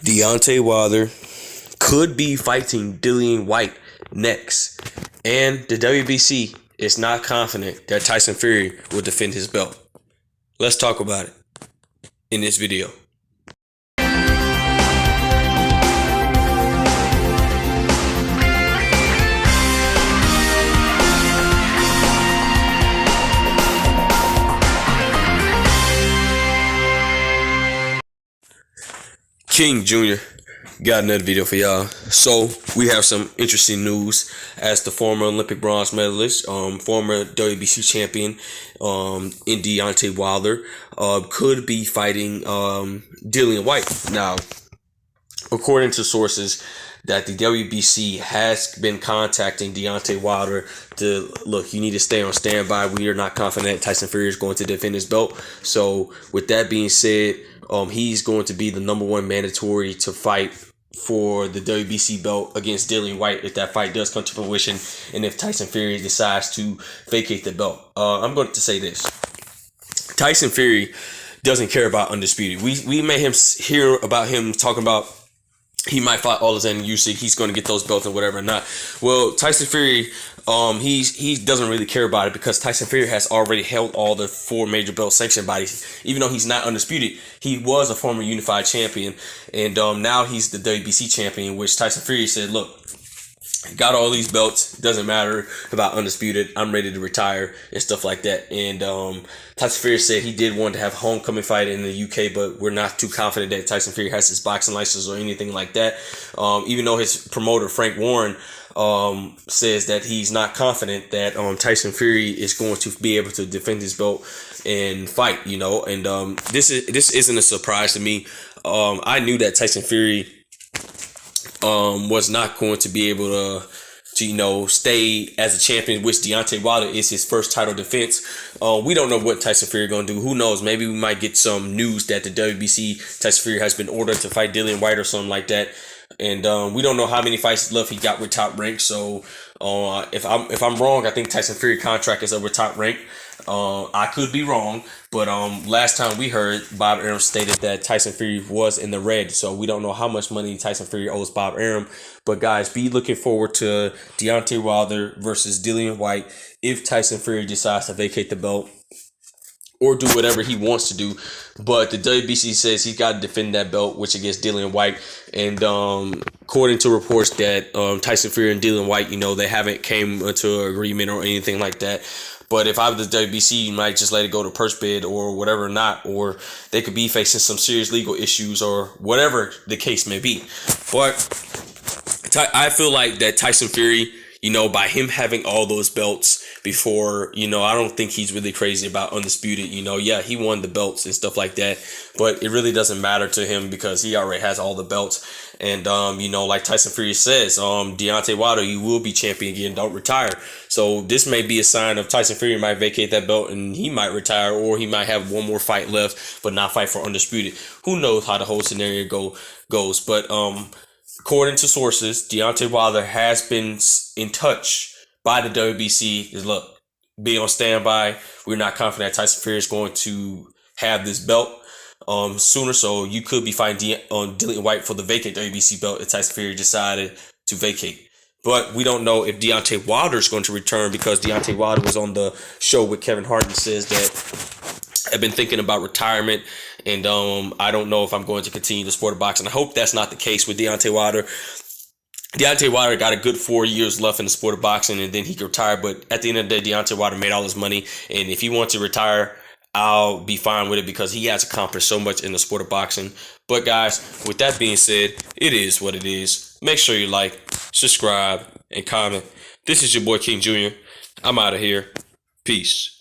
Deontay Wilder could be fighting Dillian Whyte next. And the WBC is not confident that Tyson Fury will defend his belt. Let's talk about it in this video. King Jr. got another video for y'all. So we have some interesting news as the former Olympic bronze medalist, former WBC champion, in Deontay Wilder, could be fighting Dillian Whyte. Now, according to sources, that the WBC has been contacting Deontay Wilder to look, you need to stay on standby. We are not confident Tyson Fury is going to defend his belt. So with that being said, he's going to be the number one mandatory to fight for the WBC belt against Dillian Whyte if that fight does come to fruition and if Tyson Fury decides to vacate the belt. I'm going to say this. Tyson Fury doesn't care about undisputed. We made him hear about him talking about he might fight all his enemies. He's going to get those belts and whatever or not. Well, Tyson Fury, he doesn't really care about it because Tyson Fury has already held all the four major belt sanctioned bodies. Even though he's not undisputed, he was a former unified champion, and now he's the WBC champion. Which Tyson Fury said, "Look, got all these belts. Doesn't matter about undisputed. I'm ready to retire and stuff like that." And Tyson Fury said he did want to have a homecoming fight in the UK, but we're not too confident that Tyson Fury has his boxing license or anything like that. Even though his promoter Frank Warren says that he's not confident that Tyson Fury is going to be able to defend his belt and fight. And this isn't a surprise to me. I knew that Tyson Fury was not going to be able to stay as a champion, which Deontay Wilder is his first title defense. We don't know what Tyson Fury going to do. Who knows? Maybe we might get some news that the WBC Tyson Fury has been ordered to fight Dillian Whyte or something like that. And we don't know how many fights left he got with Top Rank. So if I'm wrong, I think Tyson Fury contract is over Top Rank. I could be wrong, but last time we heard, Bob Arum stated that Tyson Fury was in the red, so we don't know how much money Tyson Fury owes Bob Arum. But guys, be looking forward to Deontay Wilder versus Dillian Whyte if Tyson Fury decides to vacate the belt or do whatever he wants to do. But the WBC says he's got to defend that belt, which against Dillian Whyte. And according to reports that Tyson Fury and Dillian Whyte, they haven't came into an agreement or anything like that. But if I was the WBC, you might just let it go to purse bid or whatever or not, or they could be facing some serious legal issues or whatever the case may be. But I feel like that Tyson Fury, by him having all those belts before, I don't think he's really crazy about undisputed. Yeah, he won the belts and stuff like that, but it really doesn't matter to him because he already has all the belts. And, like Tyson Fury says, Deontay Wilder, you will be champion again. Don't retire. So this may be a sign of Tyson Fury might vacate that belt and he might retire, or he might have one more fight left, but not fight for undisputed. Who knows how the whole scenario goes. But, according to sources, Deontay Wilder has been in touch by the WBC. Look, be on standby. We're not confident that Tyson Fury is going to have this belt sooner, so you could be fighting Dillian Whyte for the vacant WBC belt if Tyson Fury decided to vacate. But we don't know if Deontay Wilder is going to return because Deontay Wilder was on the show with Kevin Hart and says that I've been thinking about retirement, and I don't know if I'm going to continue the sport of boxing. I hope that's not the case with Deontay Wilder. Deontay Wilder got a good 4 years left in the sport of boxing, and then he could retire. But at the end of the day, Deontay Wilder made all his money, and if he wants to retire, I'll be fine with it because he has accomplished so much in the sport of boxing. But guys, with that being said, it is what it is. Make sure you like, subscribe, and comment. This is your boy King Jr. I'm out of here. Peace.